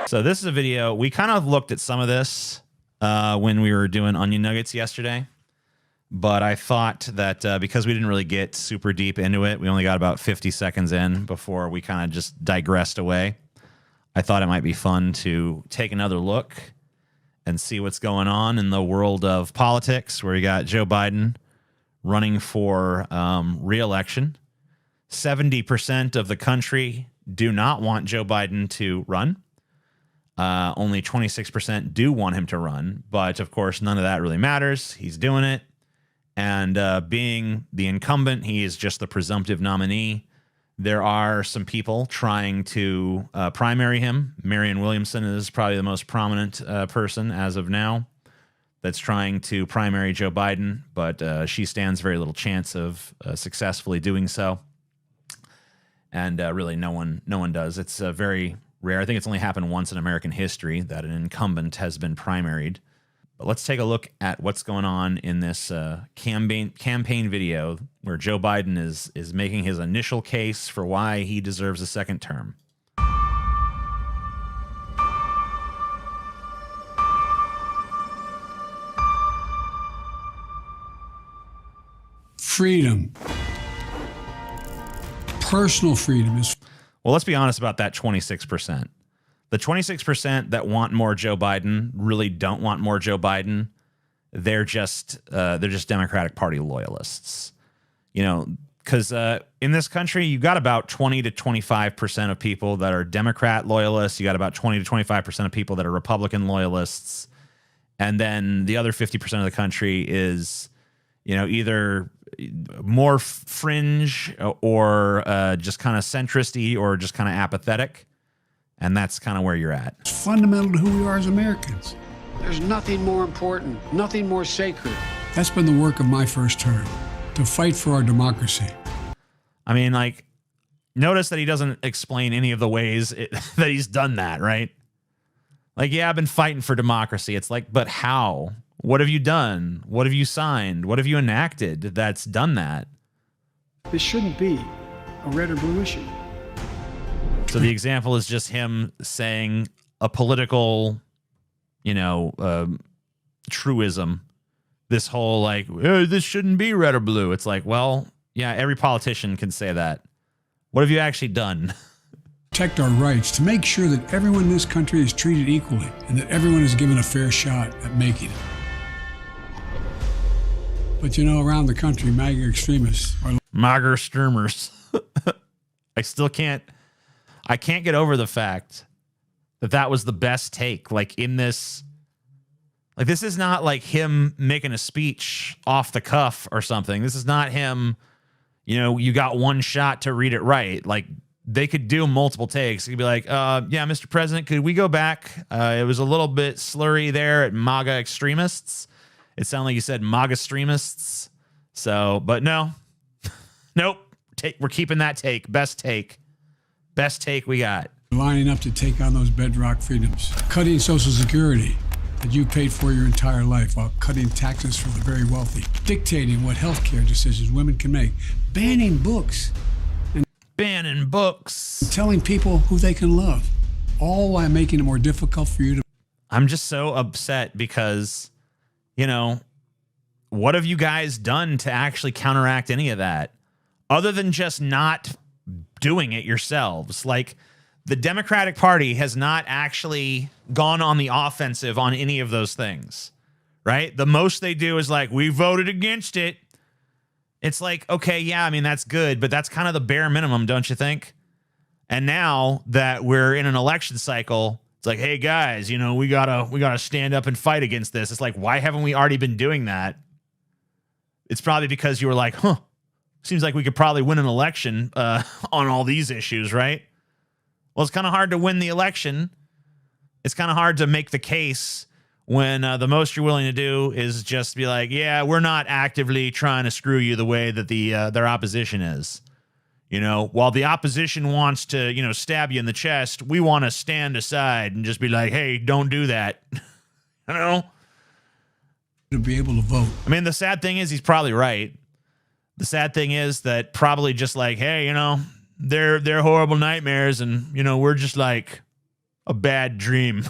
So this is a video. We kind of looked at some of this when we were doing onion nuggets yesterday, but I thought that because we didn't really get super deep into it, we only got about 50 seconds in before we kind of just digressed away. I thought it might be fun to take another look and see what's going on in the world of politics, where you got Joe Biden running for re-election. 70% of the country do not want Joe Biden to run. Only 26% do want him to run, but of course, none of that really matters. He's doing it. And being the incumbent, he is just the presumptive nominee. There are some people trying to primary him. Marianne Williamson is probably the most prominent person as of now that's trying to primary Joe Biden, but she stands very little chance of successfully doing so. And really, no one does. It's very rare. I think it's only happened once in American history that an incumbent has been primaried. But let's take a look at what's going on in this campaign video where Joe Biden is making his initial case for why he deserves a second term. Freedom. Personal freedom is... Well, let's be honest about that 26%. The 26% that want more Joe Biden really don't want more Joe Biden. They're just Democratic Party loyalists. You know, because in this country, you got about 20 to 25% of people that are Democrat loyalists. You got about 20 to 25% of people that are Republican loyalists. And then the other 50% of the country is, you know, either more fringe or just kind of centrist-y or just kind of apathetic. And that's kind of where you're at. It's fundamental to who we are as Americans. There's nothing more important, nothing more sacred. That's been the work of my first term, to fight for our democracy. I mean, like, notice that he doesn't explain any of the ways that he's done that, right? Like, yeah, I've been fighting for democracy. It's like, but how? What have you done? What have you signed? What have you enacted that's done that? This shouldn't be a red or blue issue. So the example is just him saying a political, you know, truism. This whole like, this shouldn't be red or blue. It's like, well, yeah, every politician can say that. What have you actually done? Protect our rights, to make sure that everyone in this country is treated equally and that everyone is given a fair shot at making it. But you know, around the country, MAGA extremists are... MAGA streamers. I can't get over the fact that that was the best take. Like in this, like this is not like him making a speech off the cuff or something. This is not him, you know, you got one shot to read it right. Like they could do multiple takes. He could be like, yeah, Mr. President, could we go back? It was a little bit slurry there at MAGA extremists. It sounded like you said MAGA extremists. So, but no, nope. We're keeping that take. Best take we got. Lining up to take on those bedrock freedoms. Cutting Social Security that you paid for your entire life while cutting taxes for the very wealthy. Dictating what healthcare decisions women can make. Banning books. And banning books. Telling people who they can love. All while making it more difficult for you to... I'm just so upset because, you know, what have you guys done to actually counteract any of that? Other than just not doing it yourselves. Like the Democratic Party has not actually gone on the offensive on any of those things, right? The most they do is like, we voted against it. It's like, okay, yeah, I mean, that's good, but that's kind of the bare minimum, don't you think? And now that we're in an election cycle, it's like, hey guys, you know, we gotta stand up and fight against this. It's like, why haven't we already been doing that? It's probably because you were like, seems like we could probably win an election on all these issues, right? Well, it's kind of hard to win the election. It's kind of hard to make the case when the most you're willing to do is just be like, yeah, we're not actively trying to screw you the way that their opposition is. You know, while the opposition wants to, you know, stab you in the chest, we want to stand aside and just be like, hey, don't do that. I don't know. To be able to vote. I mean, the sad thing is he's probably right. The sad thing is that probably just like, hey, you know, they're horrible nightmares, and, you know, we're just like a bad dream.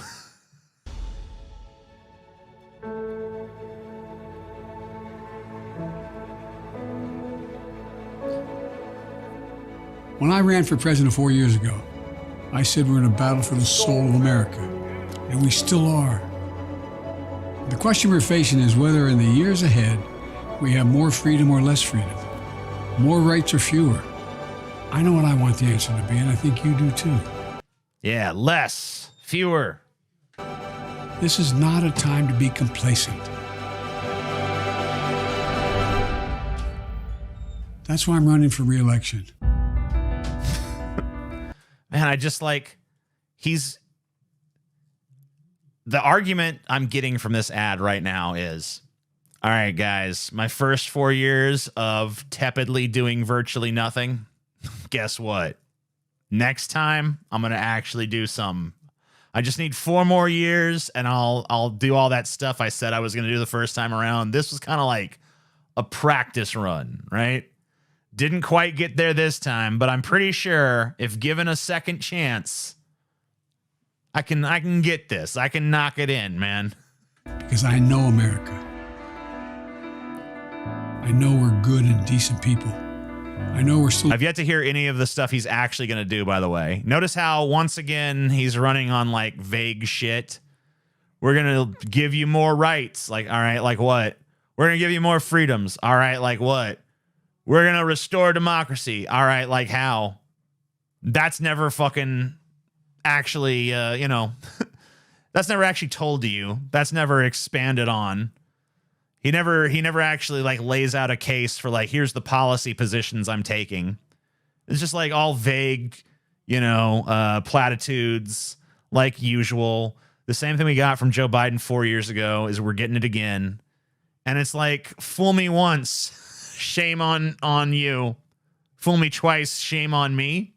When I ran for president 4 years ago, I said we're in a battle for the soul of America, and we still are. The question we're facing is whether in the years ahead we have more freedom or less freedom, more rights or fewer. I know what I want the answer to be, and I think you do too. Yeah, less, fewer. This is not a time to be complacent. That's why I'm running for re-election. Man, I just like, the argument I'm getting from this ad right now is, all right, guys, my first 4 years of tepidly doing virtually nothing, guess what? Next time, I'm going to actually do something. I just need 4 more years, and I'll do all that stuff I said I was going to do the first time around. This was kind of like a practice run, right? Didn't quite get there this time, but I'm pretty sure if given a second chance, I can get this. I can knock it in, man. Because I know America. I know we're good and decent people. I know we're still... I've yet to hear any of the stuff he's actually going to do, by the way. Notice how, once again, he's running on, like, vague shit. We're going to give you more rights. Like, all right, like what? We're going to give you more freedoms. All right, like what? We're going to restore democracy. All right, like how? That's never fucking actually, that's never actually told to you. That's never expanded on. He never actually like lays out a case for like, here's the policy positions I'm taking. It's just like all vague, platitudes like usual. The same thing we got from Joe Biden 4 years ago is we're getting it again. And it's like, fool me once, shame on you. Fool me twice, shame on me.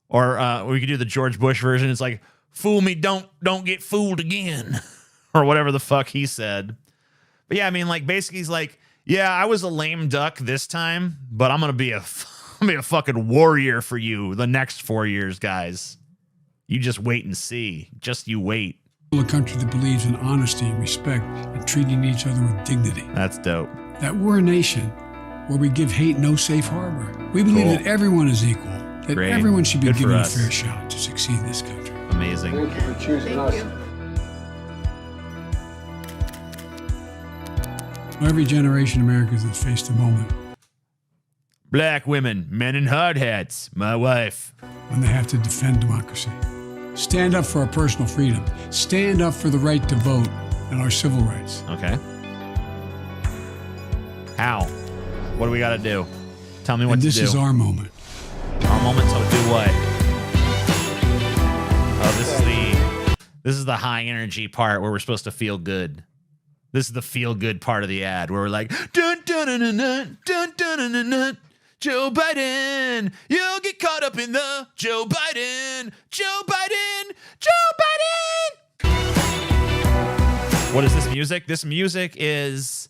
Or we could do the George Bush version. It's like, fool me, don't get fooled again. Or whatever the fuck he said. But yeah, I mean, like, basically he's like, yeah, I was a lame duck this time, but I'm going to be a fucking warrior for you the next 4 years, guys. You just wait and see. Just you wait. A country that believes in honesty and respect and treating each other with dignity. That's dope. That we're a nation where we give hate no safe harbor. We believe that everyone is equal, that everyone should be Good given a us. fair shot to succeed in this country. Amazing. Thank you for choosing us. Every generation of Americans has faced a moment Black women, men in hard hats, my wife. when they have to defend democracy. Stand up for our personal freedom. Stand up for the right to vote and our civil rights. Okay. How? What do we got to do? Tell me what And to this do. is our moment. Our moment to do what? Oh, this is the high energy part where we're supposed to feel good. This is the feel good part of the ad where we're like, dun dun dun dun dun dun dun dun dun dun. Joe Biden, you'll get caught up in the Joe Biden, Joe Biden, Joe Biden. What is this music? This music is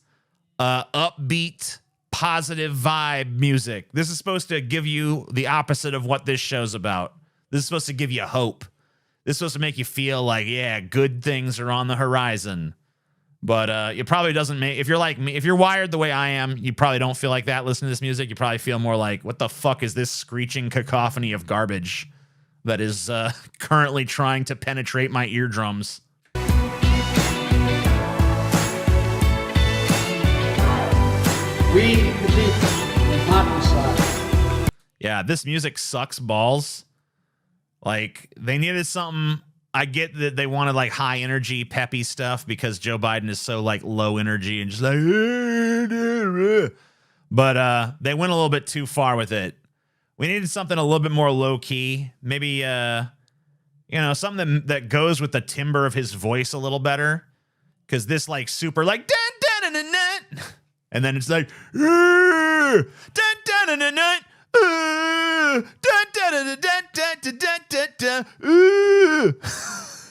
upbeat, positive vibe music. This is supposed to give you the opposite of what this show's about. This is supposed to give you hope. This is supposed to make you feel like, yeah, good things are on the horizon. But it probably doesn't make, if you're like me, if you're wired the way I am, you probably don't feel like that listening to this music. You probably feel more like, what the fuck is this screeching cacophony of garbage that is currently trying to penetrate my eardrums? We, the people, will not decide. Yeah, this music sucks balls. Like, they needed something. I get that they wanted like high energy, peppy stuff because Joe Biden is so like low energy and just like, but they went a little bit too far with it. We needed something a little bit more low key. Maybe, something that goes with the timbre of his voice a little better. Cause this like super like, dun, dun, dun, dun, dun. And then it's like, dun, dun, dun, dun, dun.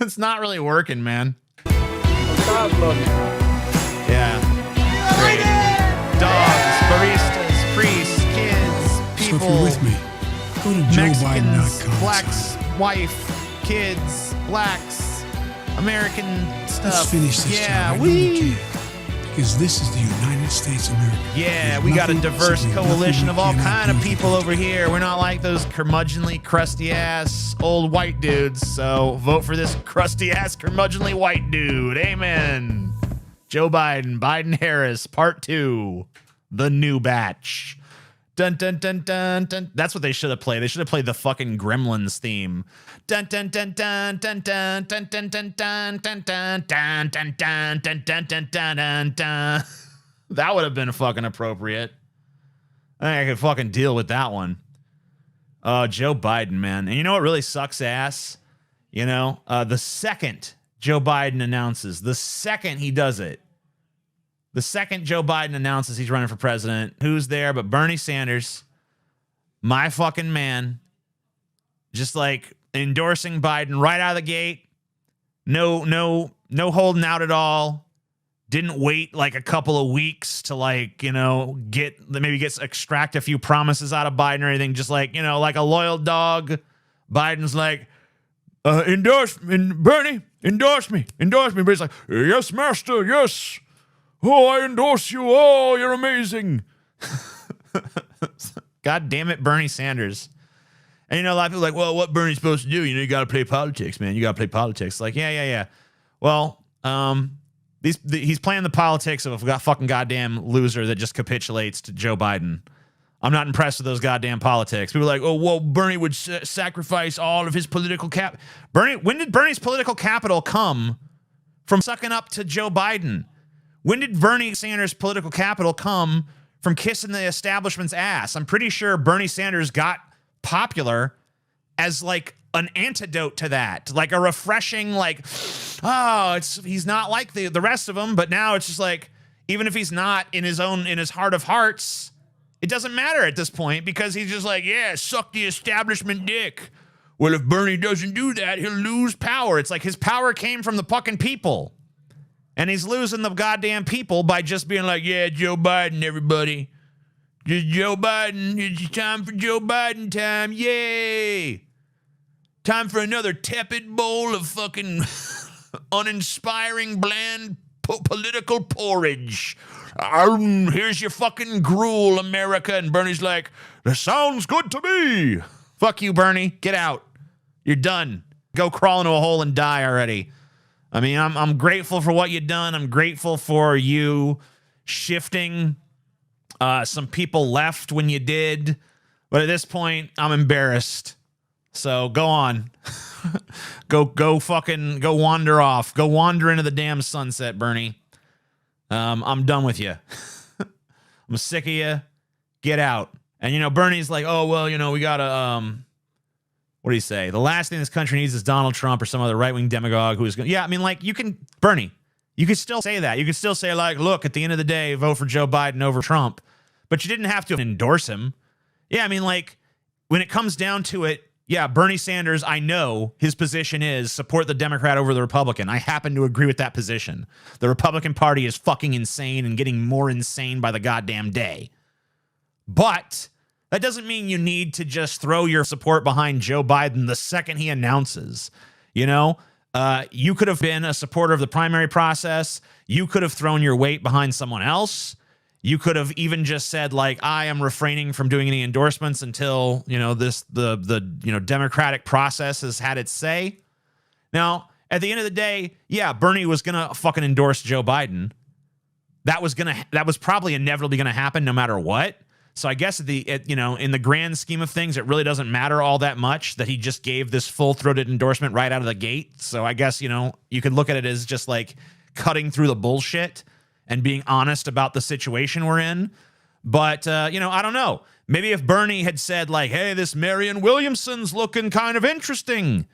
It's not really working, man. Yeah. Great. Dogs, baristas, priests, kids, So if people, you're with me, go to Mexicans, joebiden.com. blacks, wife, kids, blacks, American stuff. Let's finish this Yeah, job. Because this is the United States of America. Yeah, There's we got a nothing, diverse simply coalition nothing of we all cannot kind of do. people over here. We're not like those curmudgeonly, crusty-ass old white dudes. So vote for this crusty-ass, curmudgeonly white dude. Amen. Joe Biden, Biden-Harris, Part 2, the new batch. Dun, dun, dun, dun, dun. That's what they should have played. They should have played the fucking Gremlins theme. Dun, dun, dun, dun, dun, dun, dun, dun, dun, dun, dun, dun, dun, dun, dun, dun, dun, dun, dun, dun. That would have been fucking appropriate. I think I could fucking deal with that one. Oh, Joe Biden, man. And you know what really sucks ass? You know, the second Joe Biden announces, the second he does it, the second Joe Biden announces he's running for president, who's there but Bernie Sanders, my fucking man, just like endorsing Biden right out of the gate. No holding out at all. Didn't wait like a couple of weeks to like, you know, extract a few promises out of Biden or anything. Just like, you know, like a loyal dog. Biden's like, Bernie, endorse me. But he's like, yes, master, yes. Oh, I endorse you. Oh, you're amazing. God damn it, Bernie Sanders. And, you know, a lot of people are like, well, what Bernie's supposed to do? You know, you got to play politics, man. You got to play politics. Like, yeah. Well, he's playing the politics of a fucking goddamn loser that just capitulates to Joe Biden. I'm not impressed with those goddamn politics. People are like, oh, well, Bernie would sacrifice all of his political when did Bernie's political capital come from sucking up to Joe Biden? When did Bernie Sanders' political capital come from kissing the establishment's ass? I'm pretty sure Bernie Sanders got popular as like an antidote to that, like a refreshing, like, oh, he's not like the rest of them, but now it's just like, even if he's not in his heart of hearts, it doesn't matter at this point because he's just like, yeah, suck the establishment dick. Well, if Bernie doesn't do that, he'll lose power. It's like his power came from the fucking people. And he's losing the goddamn people by just being like, yeah, Joe Biden, everybody. Just Joe Biden. It's time for Joe Biden time. Yay. Time for another tepid bowl of fucking uninspiring, bland political porridge. Here's your fucking gruel, America. And Bernie's like, that sounds good to me. Fuck you, Bernie. Get out. You're done. Go crawl into a hole and die already. I mean, I'm grateful for what you've done. I'm grateful for you shifting some people left when you did. But at this point, I'm embarrassed. So go on. go wander off. Go wander into the damn sunset, Bernie. I'm done with you. I'm sick of you. Get out. And, you know, Bernie's like, oh, well, you know, we got to, what do you say? The last thing this country needs is Donald Trump or some other right-wing demagogue who is going to... Yeah, I mean, like, Bernie, you could still say that. You could still say, like, look, at the end of the day, vote for Joe Biden over Trump. But you didn't have to endorse him. Yeah, I mean, like, when it comes down to it, yeah, Bernie Sanders, I know his position is support the Democrat over the Republican. I happen to agree with that position. The Republican Party is fucking insane and getting more insane by the goddamn day. But... that doesn't mean you need to just throw your support behind Joe Biden the second he announces. You know, you could have been a supporter of the primary process. You could have thrown your weight behind someone else. You could have even just said, like, I am refraining from doing any endorsements until, you know, the democratic process has had its say. Now, at the end of the day, yeah, Bernie was going to fucking endorse Joe Biden. That was probably inevitably going to happen no matter what. So I guess in the grand scheme of things, it really doesn't matter all that much that he just gave this full-throated endorsement right out of the gate. So I guess, you know, you could look at it as just like cutting through the bullshit and being honest about the situation we're in. But, you know, I don't know. Maybe if Bernie had said like, hey, this Marianne Williamson's looking kind of interesting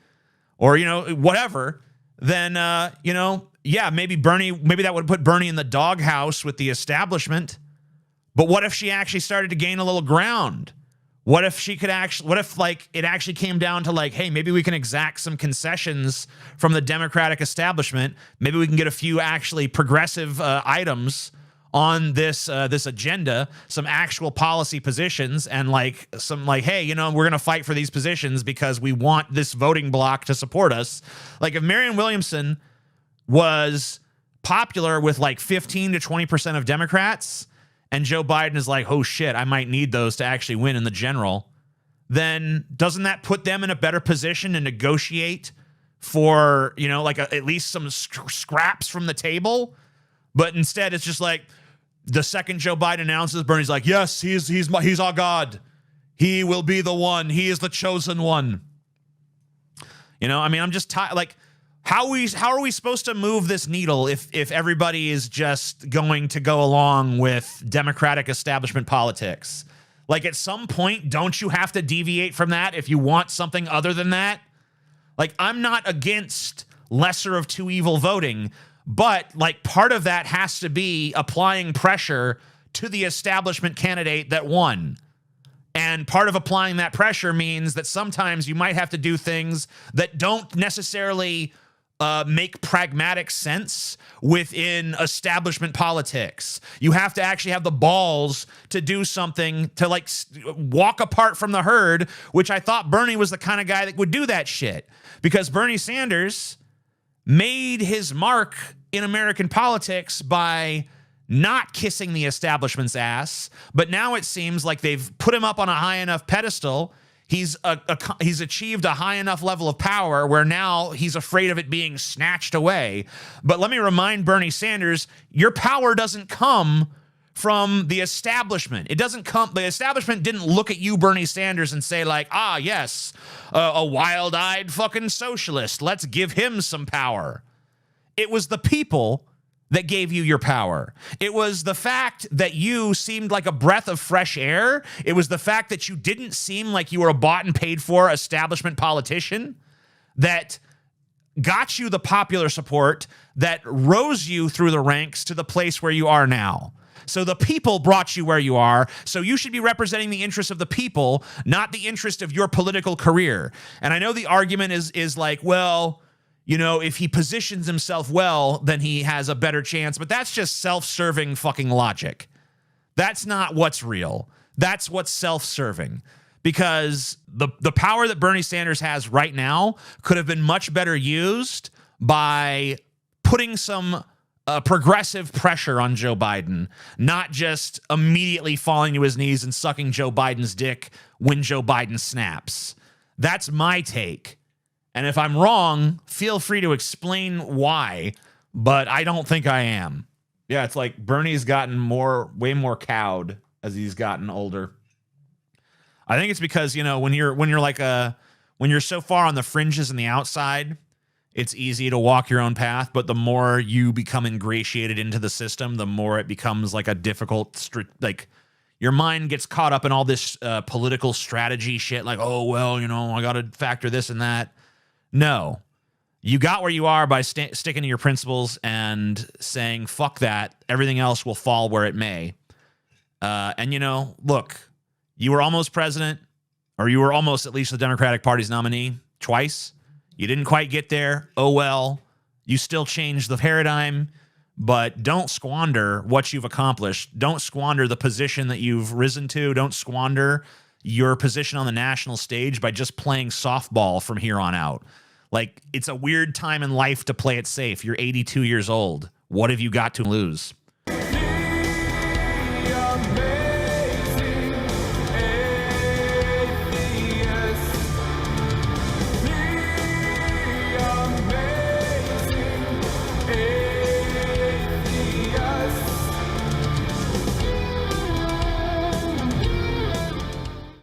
or, you know, whatever, then, you know, yeah, maybe that would put Bernie in the doghouse with the establishment. But what if she actually started to gain a little ground? What if like it actually came down to like, hey, maybe we can exact some concessions from the Democratic establishment. Maybe we can get a few actually progressive items on this agenda, some actual policy positions, and like some like, hey, you know, we're gonna fight for these positions because we want this voting bloc to support us. Like if Marianne Williamson was popular with like 15 to 20% of Democrats, and Joe Biden is like, oh shit, I might need those to actually win in the general, then doesn't that put them in a better position to negotiate for, you know, like at least some scraps from the table? But instead, it's just like the second Joe Biden announces, Bernie's like, yes, he's our God. He will be the one. He is the chosen one. You know, I mean, I'm just tired. Like, how are we supposed to move this needle if everybody is just going to go along with Democratic establishment politics? Like, at some point, don't you have to deviate from that if you want something other than that? Like, I'm not against lesser of two evil voting, but like part of that has to be applying pressure to the establishment candidate that won. And part of applying that pressure means that sometimes you might have to do things that don't necessarily make pragmatic sense within establishment politics. You have to actually have the balls to do something to like walk apart from the herd, which I thought Bernie was the kind of guy that would do that shit, because Bernie Sanders made his mark in American politics by not kissing the establishment's ass, but now it seems like they've put him up on a high enough pedestal. He's achieved a high enough level of power where now he's afraid of it being snatched away. But let me remind Bernie Sanders, your power doesn't come from the establishment. It doesn't come, the establishment didn't look at you, Bernie Sanders, and say like, ah, yes, a wild-eyed fucking socialist, let's give him some power. It was the people that gave you your power. It was the fact that you seemed like a breath of fresh air. It was the fact that you didn't seem like you were a bought and paid for establishment politician that got you the popular support that rose you through the ranks to the place where you are now. So the people brought you where you are. So you should be representing the interests of the people, not the interest of your political career. And I know the argument is like, well, you know, if he positions himself well, then he has a better chance. But that's just self-serving fucking logic. That's not what's real. That's what's self-serving. Because the power that Bernie Sanders has right now could have been much better used by putting some progressive pressure on Joe Biden, not just immediately falling to his knees and sucking Joe Biden's dick when Joe Biden snaps. That's my take. And if I'm wrong, feel free to explain why, but I don't think I am. Yeah, it's like Bernie's gotten way more cowed as he's gotten older. I think it's because, you know, when you're so far on the fringes and the outside, it's easy to walk your own path, but the more you become ingratiated into the system, the more it becomes like a difficult, like your mind gets caught up in all this political strategy shit, like, oh, well, you know, I got to factor this and that. No, you got where you are by sticking to your principles and saying, fuck that. Everything else will fall where it may. And, you know, look, you were almost president, or you were almost at least the Democratic Party's nominee twice. You didn't quite get there. Oh, well, you still changed the paradigm, but don't squander what you've accomplished. Don't squander the position that you've risen to. Don't squander your position on the national stage by just playing softball from here on out. Like, it's a weird time in life to play it safe. You're 82 years old. What have you got to lose?